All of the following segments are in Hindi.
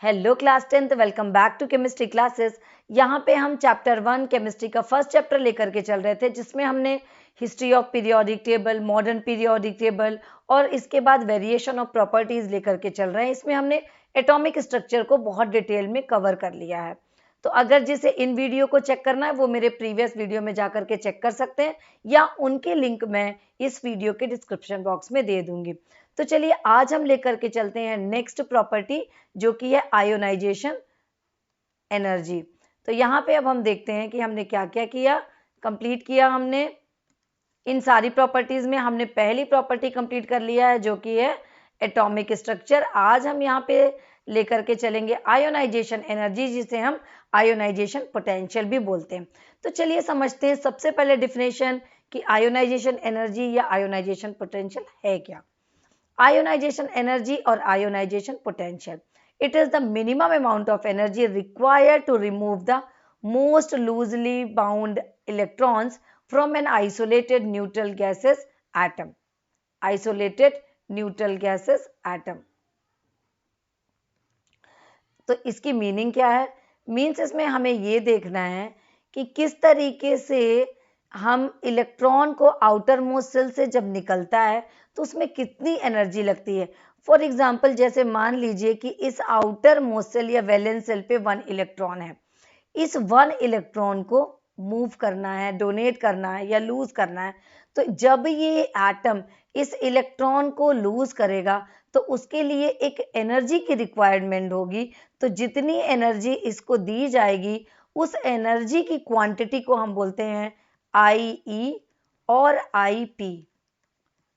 Hello class 10th, welcome back to chemistry classes. यहाँ पे हम चैप्टर 1 केमिस्ट्री का फर्स्ट चैप्टर लेकर के चल रहे थे, जिसमें हमने history of periodic table, modern periodic table और इसके बाद वेरिएशन ऑफ प्रॉपर्टीज लेकर के चल रहे हैं। इसमें हमने एटॉमिक स्ट्रक्चर को बहुत डिटेल में कवर कर लिया है। तो अगर जिसे इन वीडियो को चेक करना है वो मेरे प्रीवियस वीडियो में जाकर के चेक कर सकते हैं, या उनके लिंक मैं इस वीडियो के डिस्क्रिप्शन बॉक्स में दे दूंगी। तो चलिए आज हम लेकर के चलते हैं नेक्स्ट प्रॉपर्टी, जो कि है आयोनाइजेशन एनर्जी। तो यहाँ पे अब हम देखते हैं कि हमने क्या क्या किया, कंप्लीट किया। हमने इन सारी प्रॉपर्टीज में हमने पहली प्रॉपर्टी कंप्लीट कर लिया है, जो कि है एटॉमिक स्ट्रक्चर। आज हम यहाँ पे लेकर के चलेंगे आयोनाइजेशन एनर्जी, जिसे हम आयोनाइजेशन पोटेंशियल भी बोलते हैं। तो चलिए समझते हैं सबसे पहले डिफिनेशन कि आयोनाइजेशन एनर्जी या आयोनाइजेशन पोटेंशियल है क्या। आयोनाइजेशन एनर्जी और ionization potential, it is the minimum amount of energy required to remove the most loosely bound electrons from an isolated neutral gases atom. Isolated neutral gases atom. तो इसकी मीनिंग क्या है? मीन्स इसमें हमें ये देखना है कि किस तरीके से हम इलेक्ट्रॉन को आउटर मोस्ट सेल से जब निकलता है तो उसमें कितनी एनर्जी लगती है। फॉर एग्जाम्पल, जैसे मान लीजिए कि इस आउटर मोस्ट सेल या वैलेंस सेल पे 1 इलेक्ट्रॉन है। इस 1 इलेक्ट्रॉन को मूव करना है, डोनेट करना है या लूज करना है। तो जब ये एटम इस इलेक्ट्रॉन को लूज करेगा तो उसके लिए एक एनर्जी की रिक्वायरमेंट होगी। तो जितनी एनर्जी इसको दी जाएगी उस एनर्जी की क्वांटिटी को हम बोलते हैं IE और IP।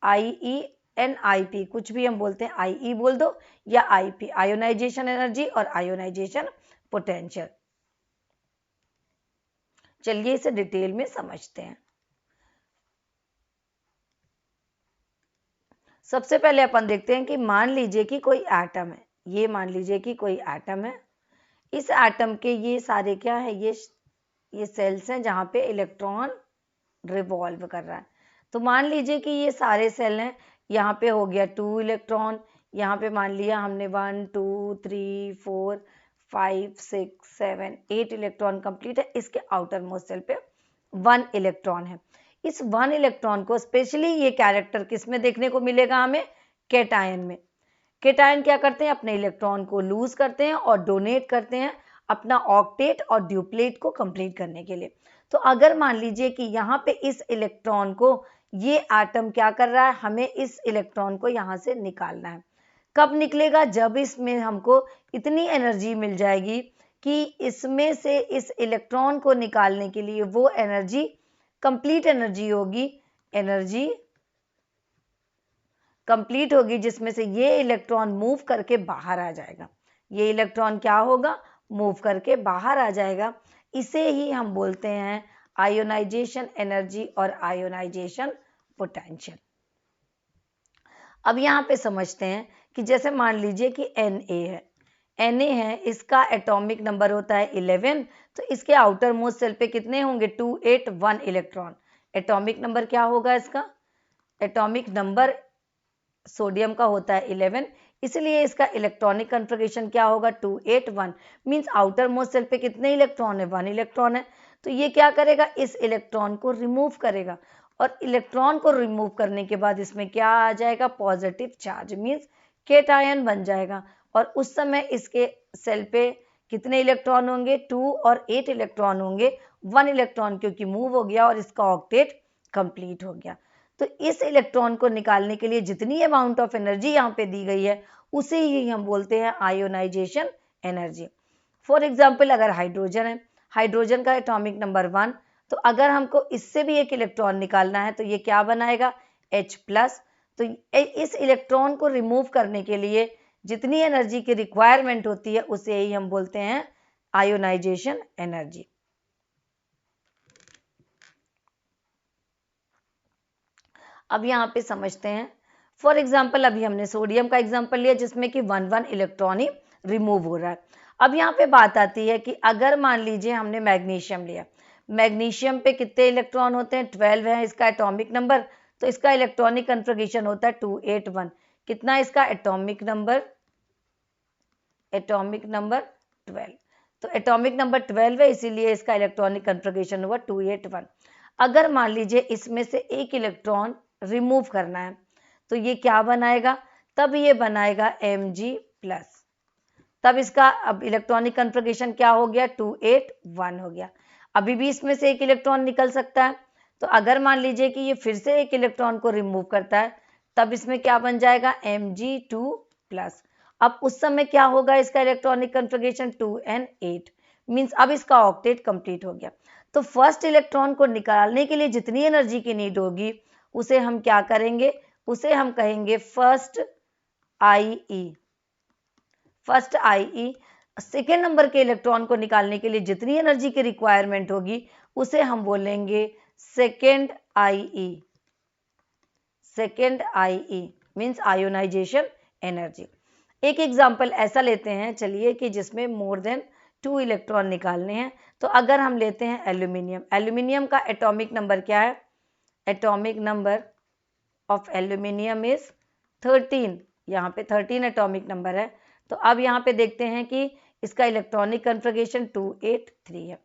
IE एंड IP, कुछ भी हम बोलते हैं, IE बोल दो या IP, आयोनाइजेशन एनर्जी और आयोनाइजेशन पोटेंशियल। चलिए इसे डिटेल में समझते हैं। सबसे पहले अपन देखते हैं कि मान लीजिए कि कोई एटम है। ये मान लीजिए कि कोई एटम है। इस एटम के ये सारे क्या है, ये सेल्स हैं जहां पे इलेक्ट्रॉन रिवॉल्व कर रहा है। तो मान लीजिए कि ये सारे सेल हैं। यहाँ पे हो गया 2 इलेक्ट्रॉन, यहाँ पे मान लिया हमने 1 2 3 4 5 6 7 8 इलेक्ट्रॉन कंप्लीट है। इसके आउटर मोस्ट सेल पे 1 इलेक्ट्रॉन है। इस 1 इलेक्ट्रॉन को स्पेशली ये कैरेक्टर किस में देखने को मिलेगा हमें? कैटायन में। कैटायन क्या करते हैं? अपने इलेक्ट्रॉन को लूज करते हैं और डोनेट करते हैं अपना ऑक्टेट और ड्यूप्लेट को कंप्लीट करने के लिए। तो अगर मान लीजिए कि यहाँ पे इस इलेक्ट्रॉन को ये एटम क्या कर रहा है, हमें इस इलेक्ट्रॉन को यहाँ से निकालना है। कब निकलेगा? जब इसमें हमको इतनी एनर्जी मिल जाएगी कि इसमें से इस इलेक्ट्रॉन को निकालने के लिए वो एनर्जी कंप्लीट एनर्जी होगी, एनर्जी कंप्लीट होगी, जिसमें से ये इलेक्ट्रॉन मूव करके बाहर आ जाएगा। ये इलेक्ट्रॉन क्या होगा? मूव करके बाहर आ जाएगा। इसे ही हम बोलते हैं आयोनाइजेशन एनर्जी और आयोनाइजेशन पोटेंशियल। अब यहाँ पे समझते हैं कि जैसे मान लीजिए कि Na है, इसका एटॉमिक नंबर होता है 11। तो इसके आउटर मोस्ट सेल पे कितने होंगे? 2 8 1 इलेक्ट्रॉन। एटॉमिक नंबर क्या होगा इसका? एटॉमिक नंबर सोडियम का होता है 11, इसलिए इसका इलेक्ट्रॉनिक कन्फिगरेशन क्या होगा? 2 8 1। मीन्स आउटर मोस्ट सेल पे कितने इलेक्ट्रॉन है? 1 इलेक्ट्रॉन है। तो ये क्या करेगा? इस इलेक्ट्रॉन को रिमूव करेगा, और इलेक्ट्रॉन को रिमूव करने के बाद इसमें क्या आ जाएगा? पॉजिटिव चार्ज, मीन्स कैटायन बन जाएगा। और उस समय इसके सेल पे कितने इलेक्ट्रॉन होंगे? 2 और 8 इलेक्ट्रॉन होंगे। 1 इलेक्ट्रॉन क्योंकि मूव हो गया और इसका ऑक्टेट कंप्लीट हो गया। तो इस इलेक्ट्रॉन को निकालने के लिए जितनी अमाउंट ऑफ एनर्जी यहाँ पे दी गई है उसे ही हम बोलते हैं आयोनाइजेशन एनर्जी। फॉर एग्जाम्पल, अगर हाइड्रोजन है, हाइड्रोजन का एटॉमिक नंबर 1, तो अगर हमको इससे भी एक इलेक्ट्रॉन निकालना है तो ये क्या बनाएगा? H+। तो इस इलेक्ट्रॉन को रिमूव करने के लिए जितनी एनर्जी की रिक्वायरमेंट होती है उसे ही हम बोलते हैं आयोनाइजेशन एनर्जी। अब यहाँ पे समझते हैं। फॉर एग्जाम्पल, अभी हमने सोडियम का एग्जाम्पल लिया जिसमें कि 1 1 इलेक्ट्रॉन ही रिमूव हो रहा है। अब यहाँ पे बात आती है कि अगर मान लीजिए हमने मैग्नीशियम लिया, मैग्नीशियम पे कितने इलेक्ट्रॉन होते हैं? 12 है इसका एटॉमिक नंबर। तो इसका इलेक्ट्रॉनिक कन्फिगरेशन होता है 2 8 1। कितना इसका एटॉमिक नंबर? Atomic number 12। तो एटॉमिक नंबर 12 है, इसीलिए इसका इलेक्ट्रॉनिक कन्फिगरेशन हुआ 281। अगर मान लीजिए इसमें से एक इलेक्ट्रॉन रिमूव करना है तो ये क्या बनाएगा, तब ये बनाएगा Mg+। तब इसका अब इलेक्ट्रॉनिक कन्फिगरेशन क्या हो गया, 281 हो गया। अभी भी इसमें से एक इलेक्ट्रॉन निकल सकता है, तो अगर मान लीजिए कि ये फिर से एक इलेक्ट्रॉन को रिमूव करता है तब इसमें क्या बन जाएगा, Mg2+। अब उस समय क्या होगा, इसका इलेक्ट्रॉनिक कन्फिगरेशन 2n8, मीन्स अब इसका ऑक्टेट कंप्लीट हो गया। तो फर्स्ट इलेक्ट्रॉन को निकालने के लिए जितनी एनर्जी की नीड होगी उसे हम क्या करेंगे, उसे हम कहेंगे first IE। First IE। Second number के इलेक्ट्रॉन को निकालने के लिए जितनी एनर्जी की रिक्वायरमेंट होगी उसे हम बोलेंगे second IE। Second IE means ionisation energy. एक एग्जाम्पल ऐसा लेते हैं चलिए कि जिसमें मोर देन 2 इलेक्ट्रॉन निकालने हैं। तो अगर हम लेते हैं एल्यूमिनियम, एल्यूमिनियम का एटॉमिक नंबर क्या है, atomic number of aluminium is 13। यहाँ पे 13 एटॉमिक नंबर है। तो अब यहाँ पे देखते हैं कि इसका इलेक्ट्रॉनिक कन्फिगरेशन 283 है।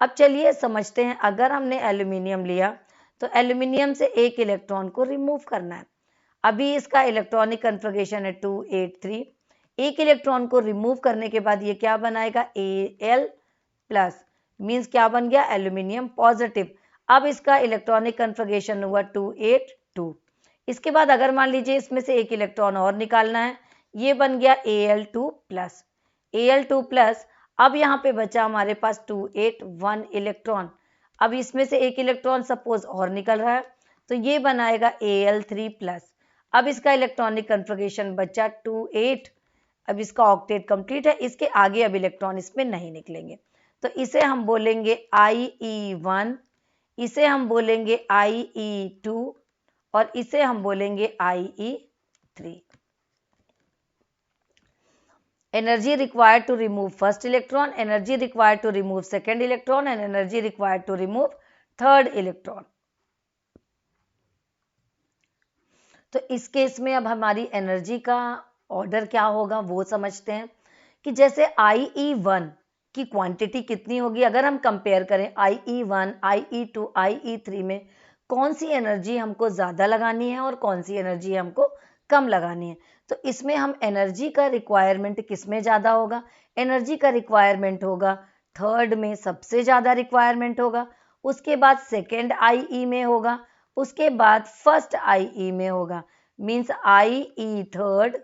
अब चलिए समझते हैं, अगर हमने एल्यूमिनियम लिया तो एल्यूमिनियम से एक इलेक्ट्रॉन को रिमूव करना है। अभी इसका इलेक्ट्रॉनिक कन्फिगरेशन है 283। एक इलेक्ट्रॉन को रिमूव करने के बाद ये क्या बनाएगा, Al+, मीन्स क्या बन गया, एल्यूमिनियम पॉजिटिव। अब इसका इलेक्ट्रॉनिक कन्फिगरेशन हुआ 282। इसके बाद अगर मान लीजिए इसमें से एक इलेक्ट्रॉन और निकालना है, ये बन गया Al2+। Al2+। अब यहाँ पे बचा हमारे पास 281 इलेक्ट्रॉन। अब इसमें से एक इलेक्ट्रॉन सपोज और निकल रहा है तो ये बनाएगा Al3+। अब इसका इलेक्ट्रॉनिक कन्फिगरेशन बचा 28। अब इसका ऑक्टेट कंप्लीट है, इसके आगे अब इलेक्ट्रॉन इसमें नहीं निकलेंगे। तो इसे हम बोलेंगे IE1, इसे हम बोलेंगे IE2 और इसे हम बोलेंगे IE3। Energy required to remove first electron, energy required to remove second electron and energy required to remove third electron. तो इस केस में अब हमारी एनर्जी का ऑर्डर क्या होगा वो समझते हैं कि जैसे IE1 की क्वांटिटी कितनी होगी, अगर हम कंपेयर करें IE1, IE2, IE3 में कौन सी एनर्जी हमको ज़्यादा लगानी है और कौन सी एनर्जी हमको कम लगानी है। तो इसमें हम एनर्जी का रिक्वायरमेंट किस में ज़्यादा होगा, एनर्जी का रिक्वायरमेंट होगा थर्ड में सबसे ज़्यादा रिक्वायरमेंट होगा, उसके बाद सेकेंड IE में होगा, उसके बाद फर्स्ट IE में होगा। Means IE third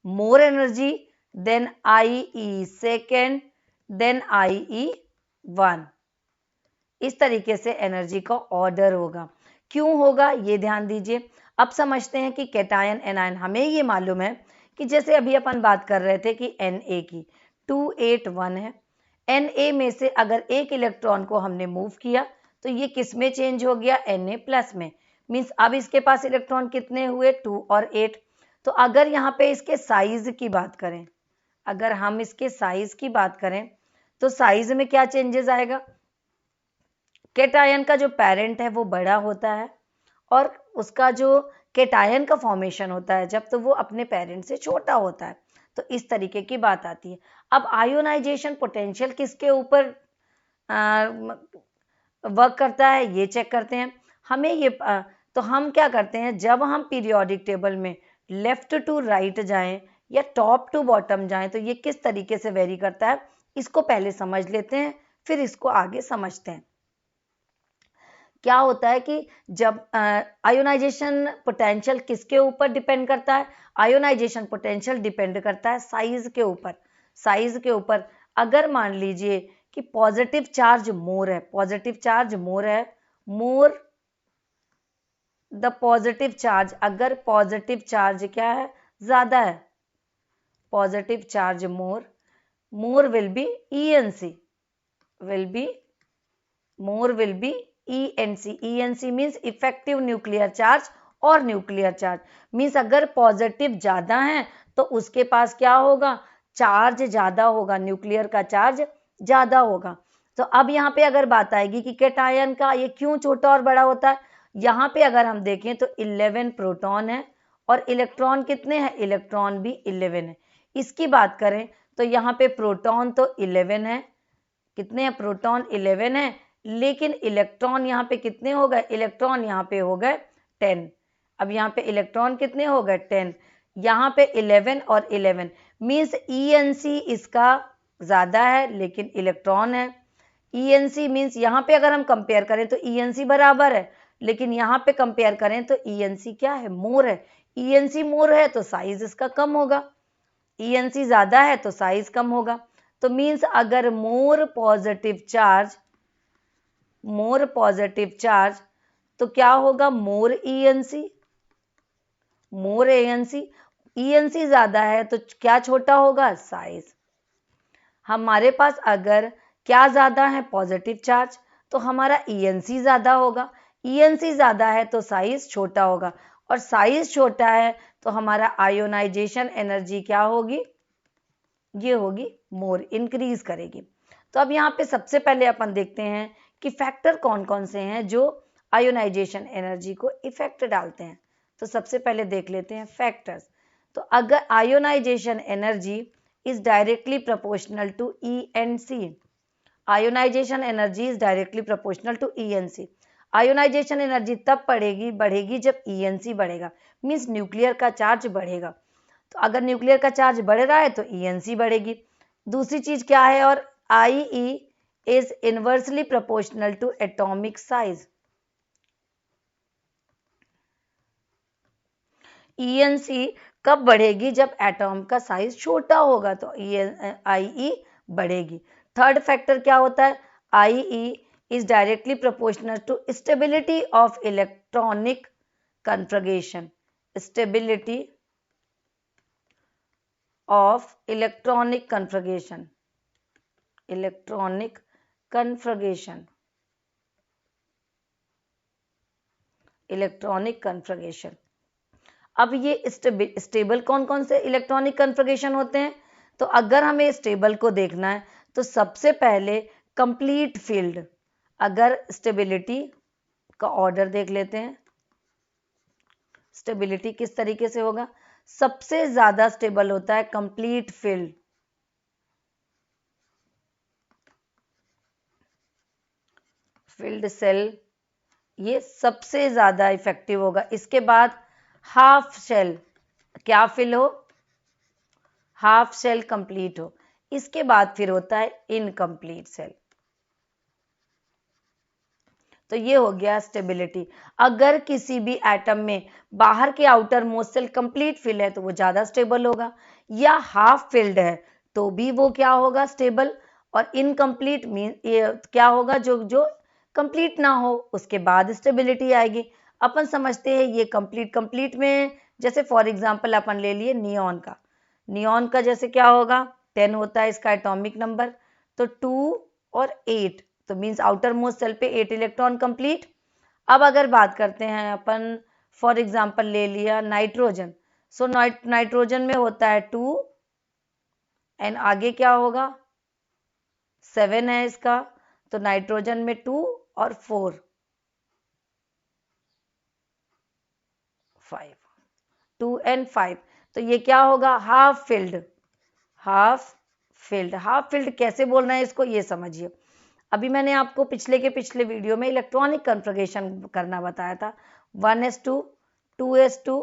more energy than IE second than IE1। इस तरीके से एनर्जी का ऑर्डर होगा। क्यों होगा ये ध्यान दीजिए। अब समझते हैं कि कैटायन एनायन, हमें ये मालूम है कि जैसे अभी अपन बात कर रहे थे कि Na की 281 है, Na में से अगर एक इलेक्ट्रॉन को हमने मूव किया तो ये किस में चेंज हो गया, Na+ में। मीन्स अब इसके पास इलेक्ट्रॉन कितने हुए, 2 और 8। तो अगर यहाँ पे इसके साइज की बात करें, अगर हम इसके साइज की बात करें तो साइज में क्या चेंजेस आएगा, कैटायन का जो पेरेंट है वो बड़ा होता है और उसका जो कैटायन का फॉर्मेशन होता है जब तो वो अपने पेरेंट से छोटा होता है। तो इस तरीके की बात आती है। अब आयोनाइजेशन पोटेंशियल किसके ऊपर वर्क करता है ये चेक करते हैं। हमें ये तो हम क्या करते हैं, जब हम पीरियोडिक टेबल में लेफ्ट टू राइट जाएं या टॉप टू बॉटम जाएं तो ये किस तरीके से वेरी करता है इसको पहले समझ लेते हैं, फिर इसको आगे समझते हैं। क्या होता है कि जब आयोनाइजेशन पोटेंशियल किसके ऊपर डिपेंड करता है, आयोनाइजेशन पोटेंशियल डिपेंड करता है साइज के ऊपर। साइज के ऊपर अगर मान लीजिए कि पॉजिटिव चार्ज मोर है, पॉजिटिव चार्ज मोर है, मोर द पॉजिटिव चार्ज, अगर पॉजिटिव चार्ज क्या है, ज्यादा है, positive charge more, more will be ENC, will be more will be ENC। ENC means effective nuclear charge और न्यूक्लियर चार्ज मीन्स अगर पॉजिटिव ज्यादा है तो उसके पास क्या होगा, चार्ज ज्यादा होगा, न्यूक्लियर का चार्ज ज्यादा होगा। तो अब यहाँ पे अगर बात आएगी कि कैटायन का ये क्यों छोटा और बड़ा होता है, यहाँ पे अगर हम देखें तो 11 प्रोटॉन है और इलेक्ट्रॉन कितने हैं, इलेक्ट्रॉन भी 11 है। इसकी बात करें तो यहाँ पे प्रोटॉन तो 11 है, कितने हैं प्रोटॉन 11 है, लेकिन इलेक्ट्रॉन यहाँ पे कितने हो गए, इलेक्ट्रॉन यहाँ पे हो गए 10। अब यहाँ पे इलेक्ट्रॉन कितने हो गए 10, यहाँ पे 11 और 11 मीन्स ENC इसका ज़्यादा है लेकिन इलेक्ट्रॉन है। ENC मीन्स यहाँ पे अगर हम कंपेयर करें तो ENC बराबर है, लेकिन यहाँ पे कंपेयर करें तो ENC क्या है, मोर है। ENC मोर है तो साइज इसका कम होगा, ENC ज़्यादा है तो साइज कम होगा। तो मीन्स अगर मोर पॉजिटिव चार्ज तो क्या होगा, मोर ENC, मोर ENC ज़्यादा है तो क्या छोटा होगा, साइज। हमारे पास अगर क्या ज़्यादा है, पॉजिटिव चार्ज, तो हमारा ENC ज़्यादा होगा, ENC ज़्यादा है तो साइज छोटा होगा, और साइज छोटा है तो हमारा आयोनाइजेशन एनर्जी क्या होगी, ये होगी मोर, इंक्रीज करेगी। तो अब यहाँ पे सबसे पहले अपन देखते हैं कि फैक्टर कौन कौन से हैं जो आयोनाइजेशन एनर्जी को इफेक्ट डालते हैं। तो सबसे पहले देख लेते हैं फैक्टर्स। तो अगर ionisation energy is directly proportional to ENC, ionisation energy is directly proportional to ENC। Ionisation energy तब बढ़ेगी जब ENC बढ़ेगा, मीन्स न्यूक्लियर का चार्ज बढ़ेगा। तो अगर न्यूक्लियर का चार्ज बढ़ रहा है तो ENC बढ़ेगी। दूसरी चीज क्या है, और IE is inversely proportional to atomic size. ENC कब बढ़ेगी, जब एटॉम का साइज छोटा होगा तो IE बढ़ेगी। थर्ड फैक्टर क्या होता है, IE is directly proportional to stability of electronic configuration, stability of electronic configuration, electronic configuration, electronic configuration. अब ये स्टेबल कौन कौन से इलेक्ट्रॉनिक कन्फर्गेशन होते हैं, तो अगर हमें स्टेबल को देखना है तो सबसे पहले कंप्लीट फील्ड, अगर स्टेबिलिटी का ऑर्डर देख लेते हैं, स्टेबिलिटी किस तरीके से होगा, सबसे ज्यादा स्टेबल होता है कंप्लीट फील्ड, फील्ड सेल, ये सबसे ज्यादा इफेक्टिव होगा। इसके बाद हाफ शेल, क्या फिल हो, हाफ शेल कंप्लीट हो। इसके बाद फिर होता है इनकम्प्लीट सेल। तो ये हो गया स्टेबिलिटी। अगर किसी भी एटम में बाहर के outermost shell complete fill है तो वो ज्यादा स्टेबल होगा, या हाफ फिल्ड है तो भी वो क्या होगा, स्टेबल। और इनकम्प्लीट मीन क्या होगा, जो जो कंप्लीट ना हो उसके बाद स्टेबिलिटी आएगी। अपन समझते हैं ये कंप्लीट में, जैसे फॉर एग्जांपल अपन ले लिए नियॉन का जैसे क्या होगा, 10 होता है इसका एटॉमिक नंबर, तो 2 और 8, तो मीन्स आउटर मोस्ट सेल पे 8 इलेक्ट्रॉन कंप्लीट। अब अगर बात करते हैं अपन, फॉर एग्जांपल ले लिया नाइट्रोजन, सो नाइट्रोजन में होता है 2 एंड आगे क्या होगा 7 है इसका, तो नाइट्रोजन में 2 और 4 5, 2 एंड 5, तो ये क्या होगा, हाफ फिल्ड। हाफ फिल्ड कैसे बोल रहे हैं इसको, ये समझिए। अभी मैंने आपको पिछले वीडियो में इलेक्ट्रॉनिक कन्फर्गेशन करना बताया था, 1s2 2s2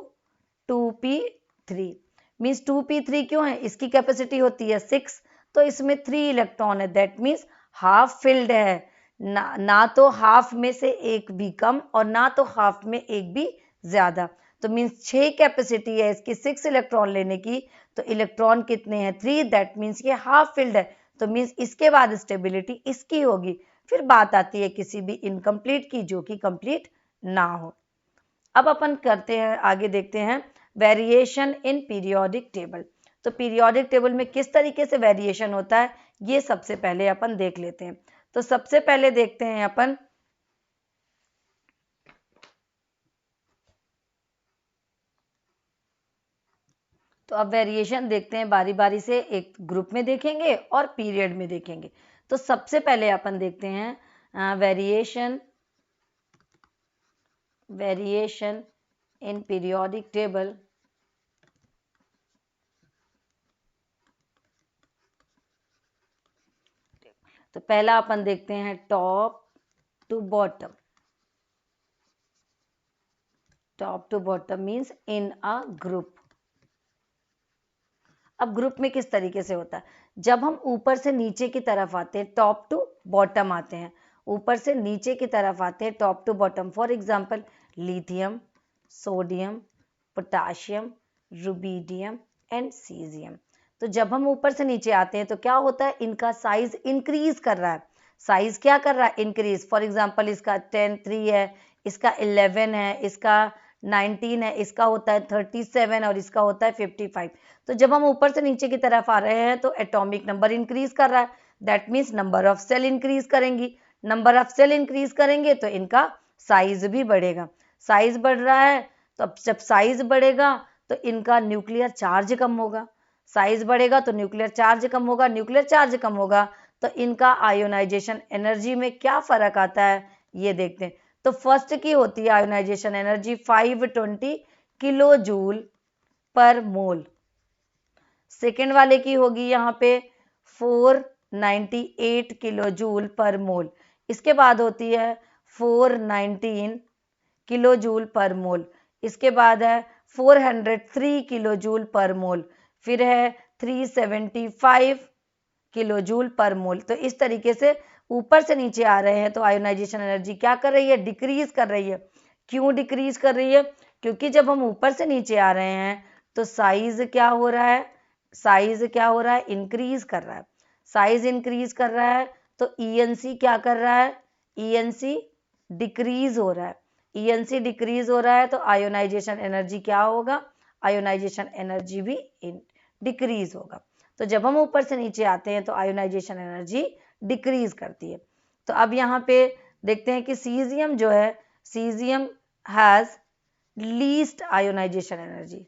2p3, means 2p3 क्यों है, इसकी कैपेसिटी होती है 6, तो इसमें 3 इलेक्ट्रॉन है, दैट मीन्स हाफ फिल्ड है। ना तो हाफ में से एक भी कम और ना तो हाफ में एक भी ज्यादा, तो मीन्स 6 कैपेसिटी है इसकी 6 इलेक्ट्रॉन लेने की, तो इलेक्ट्रॉन कितने हैं 3, दैट मीन्स ये हाफ फिल्ड है, तो मीन्स इसके बाद स्टेबिलिटी इसकी होगी। फिर बात आती है किसी भी इनकम्प्लीट की जो कि कंप्लीट ना हो। अब अपन करते हैं आगे, देखते हैं वेरिएशन इन पीरियोडिक टेबल। तो पीरियोडिक टेबल में किस तरीके से वेरिएशन होता है ये सबसे पहले अपन देख लेते हैं। तो सबसे पहले देखते हैं अपन, तो अब वेरिएशन देखते हैं बारी बारी से, एक ग्रुप में देखेंगे और पीरियड में देखेंगे। तो सबसे पहले अपन देखते हैं वेरिएशन इन पीरियोडिक टेबल। तो पहला अपन देखते हैं top to bottom. Top to bottom means in a group. अब ग्रुप में किस तरीके से होता है, जब हम ऊपर से नीचे की तरफ आते हैं, टॉप टू बॉटम आते हैं, ऊपर से नीचे की तरफ आते हैं, top to bottom. For example lithium, sodium, potassium, rubidium and caesium. तो जब हम ऊपर से नीचे आते हैं तो क्या होता है, इनका साइज इंक्रीज कर रहा है। साइज क्या कर रहा है, इंक्रीज। फॉर एग्जांपल इसका 10 है, इसका 11 है, इसका 19 है, इसका होता है 37 और इसका होता है 55। तो जब हम ऊपर से नीचे की तरफ आ रहे हैं तो एटॉमिक नंबर इंक्रीज कर रहा है, that means number of shell increase करेंगी। नंबर ऑफ सेल इंक्रीज करेंगे तो इनका साइज भी बढ़ेगा। साइज बढ़ रहा है तो अब जब साइज बढ़ेगा तो इनका न्यूक्लियर चार्ज कम होगा। साइज बढ़ेगा तो न्यूक्लियर चार्ज कम होगा, न्यूक्लियर चार्ज कम होगा तो इनका आयोनाइजेशन एनर्जी में क्या फर्क आता है ये देखते हैं। तो फर्स्ट की होती है आयोनाइजेशन एनर्जी 520 किलो जूल पर मोल। सेकेंड वाले की होगी यहाँ पे 498 किलो जूल पर मोल। इसके बाद होती है 419 किलो जूल पर मोल। इसके बाद है 403 किलो जूल पर मोल। फिर है 375 किलो जूल पर मोल। तो इस तरीके से ऊपर से नीचे आ रहे हैं तो आयोनाइजेशन एनर्जी क्या कर रही है, डिक्रीज कर रही है। क्यों डिक्रीज कर रही है, क्योंकि जब हम ऊपर से नीचे आ रहे हैं तो साइज क्या हो रहा है, साइज क्या हो रहा है, इंक्रीज कर रहा है। साइज इंक्रीज कर रहा है तो ईएनसी क्या कर रहा है, ईएनसी डिक्रीज हो रहा है। ईएनसी डिक्रीज हो रहा है तो आयोनाइजेशन एनर्जी क्या होगा, आयोनाइजेशन एनर्जी भी डिक्रीज होगा। तो जब हम ऊपर से नीचे आते हैं तो आयोनाइजेशन एनर्जी डिक्रीज करती है। तो अब यहाँ पे देखते हैं कि सीजियम जो है, caesium has least ionisation energy,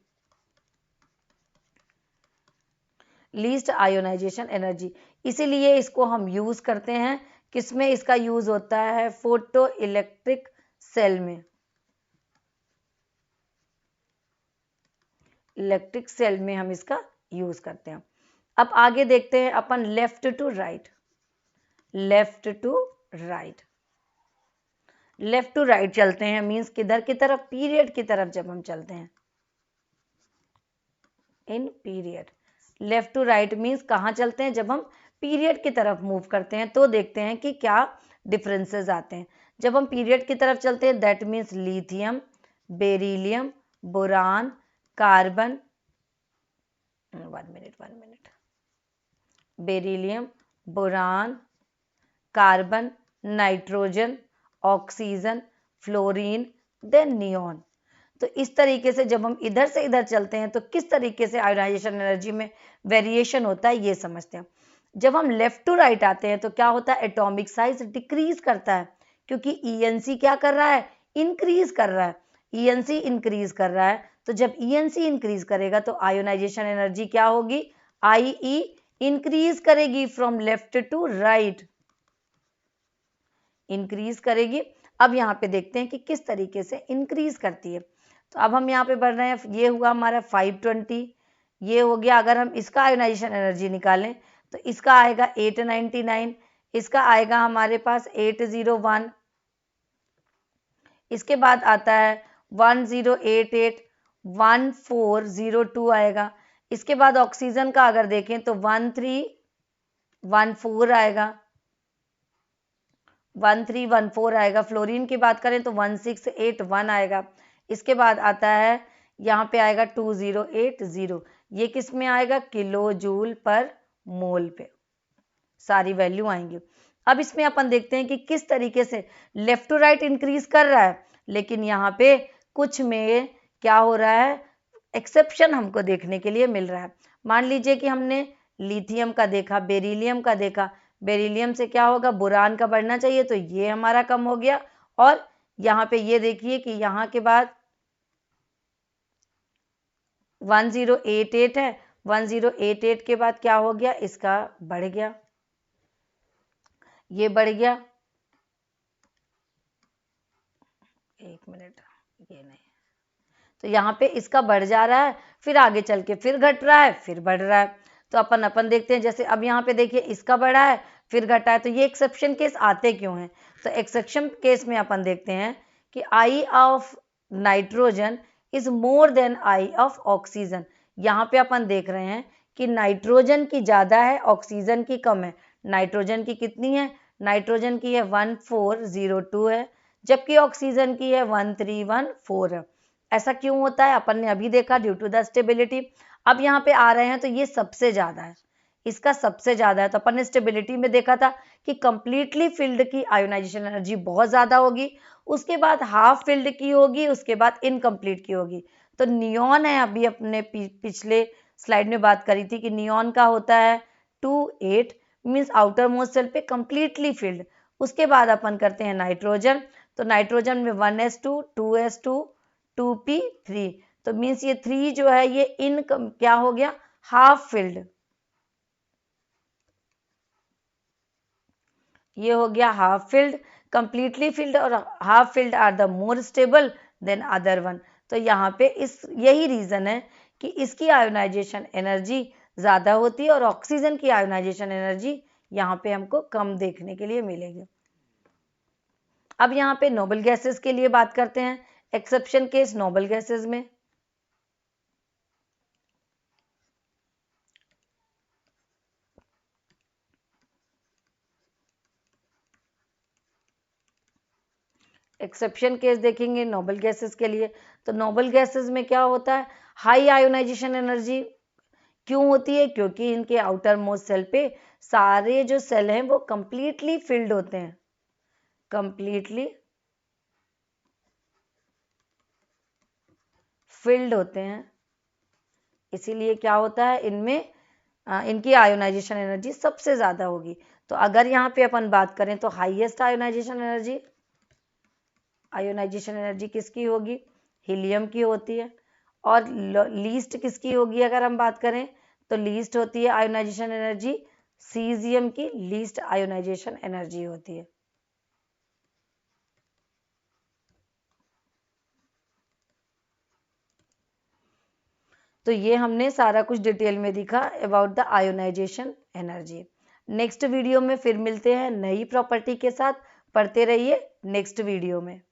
least ionisation energy. इसीलिए इसको हम यूज करते हैं, किसमें इसका यूज होता है, फोटो इलेक्ट्रिक सेल में। इलेक्ट्रिक सेल में हम इसका यूज करते हैं। अब आगे देखते हैं अपन left to right. Left to right, left to right चलते हैं मींस किधर की तरफ, पीरियड की तरफ जब हम चलते हैं, in period. Left to right means कहाँ चलते हैं, जब हम पीरियड की तरफ मूव करते हैं तो देखते हैं कि क्या डिफरेंसेस आते हैं। जब हम पीरियड की तरफ चलते हैं that means lithium, beryllium, boron, carbon, 1 minute, beryllium, boron, carbon, nitrogen, oxygen, fluorine, then neon. तो इस तरीके से जब हम इधर से इधर चलते हैं तो किस तरीके से आयोनाइजेशन एनर्जी में वेरिएशन होता है ये समझते हैं। जब हम लेफ्ट टू राइट आते हैं तो क्या होता है, एटॉमिक साइज डिक्रीज करता है, क्योंकि ईएनसी क्या कर रहा है, इंक्रीज कर रहा है। ईएनसी इंक्रीज कर रहा है तो जब ईएनसी इंक्रीज करेगा तो आयोनाइजेशन एनर्जी क्या होगी, आईई इंक्रीज करेगी from left to right, increase करेगी। अब यहाँ पे देखते हैं कि किस तरीके से इंक्रीज करती है। तो अब हम यहाँ पे बढ़ रहे हैं, ये हुआ हमारा 520, ये हो गया। अगर हम इसका आयोनाइजेशन एनर्जी निकालें तो इसका आएगा 899, इसका आएगा हमारे पास 801, इसके बाद आता है 1088, 1402 आएगा। इसके बाद ऑक्सीजन का अगर देखें तो 1314 आएगा, 1314 आएगा। फ्लोरीन की बात करें तो 1681 आएगा। इसके बाद आता है यहाँ पे आएगा 2080, ये किस में आएगा, किलो जूल पर मोल पे सारी वैल्यू आएंगी। अब इसमें अपन देखते हैं कि किस तरीके से लेफ्ट टू राइट इंक्रीज कर रहा है, लेकिन यहाँ पे कुछ में क्या हो रहा है, एक्सेप्शन हमको देखने के लिए मिल रहा है। मान लीजिए कि हमने लिथियम का देखा, बेरिलियम का देखा, बेरिलियम से क्या होगा, बोरान का बढ़ना चाहिए तो ये हमारा कम हो गया। और यहाँ पे ये देखिए कि यहाँ के बाद 1088 है, 1088 के बाद क्या हो गया, इसका बढ़ गया, ये बढ़ गया, एक मिनट, ये नहीं, तो यहाँ पे इसका बढ़ जा रहा है, फिर आगे चल के फिर घट रहा है, फिर बढ़ रहा है। तो अपन देखते हैं, जैसे अब यहाँ पे देखिए इसका बढ़ा है फिर घटा है। तो ये एक्सेप्शन केस आते क्यों हैं? तो एक्सेप्शन केस में अपन देखते हैं कि I of nitrogen is more than I of oxygen. यहाँ पे अपन देख रहे हैं कि नाइट्रोजन की ज़्यादा है, ऑक्सीजन की कम है। नाइट्रोजन की कितनी है? नाइट्रोजन की है 1402 है, जबकि ऑक्सीजन की है 1314 है। ऐसा क्यों होता है? अपन ने अभी देखा, ड्यू टू द स्टेबिलिटी। अब यहाँ पे आ रहे हैं तो ये सबसे ज़्यादा है, इसका सबसे ज़्यादा है। तो अपन ने स्टेबिलिटी में देखा था कि कंप्लीटली फिल्ड की आयोनाइजेशन एनर्जी बहुत ज़्यादा होगी, उसके बाद हाफ फिल्ड की होगी, उसके बाद इनकम्प्लीट की होगी। तो नियॉन है, अभी अपने पिछले स्लाइड में बात करी थी कि नियॉन का होता है 28, मीन्स आउटर मोस्ट सेल पे कंप्लीटली फिल्ड। उसके बाद अपन करते हैं नाइट्रोजन, तो नाइट्रोजन में 1s2 2s2 2p3, तो मीन्स ये 3 जो है ये इन क्या हो गया? Half filled. ये हो गया हाफ फिल्ड। कंप्लीटली फिल्ड और half filled are the more stable than other one. तो यहाँ पे यही रीजन है कि इसकी आयोनाइजेशन एनर्जी ज़्यादा होती है और ऑक्सीजन की आयोनाइजेशन एनर्जी यहाँ पे हमको कम देखने के लिए मिलेगी। अब यहाँ पे नोबल गैसेस के लिए बात करते हैं। एक्सेप्शन केस नोबल गैसेस में एक्सेप्शन केस देखेंगे नोबल गैसेस के लिए। तो नोबल गैसेस में क्या होता है? हाई आयोनाइजेशन एनर्जी क्यों होती है? क्योंकि इनके आउटर मोस्ट सेल पे सारे जो सेल हैं वो कंप्लीटली फिल्ड होते हैं, कंप्लीटली फिल्ड होते हैं। इसीलिए क्या होता है, इनमें इनकी आयोनाइजेशन एनर्जी सबसे ज़्यादा होगी। तो अगर यहाँ पे अपन बात करें तो हाईएस्ट आयोनाइजेशन एनर्जी किसकी होगी? हीलियम की होती है। और लीस्ट किसकी होगी? अगर हम बात करें तो लीस्ट होती है आयोनाइजेशन एनर्जी सीजियम की, लीस्ट आयोनाइजेशन एनर्जी होती है। तो ये हमने सारा कुछ डिटेल में दिखा about the ionization energy. Next video में फिर मिलते हैं नई प्रॉपर्टी के साथ। पढ़ते रहिए नेक्स्ट वीडियो में।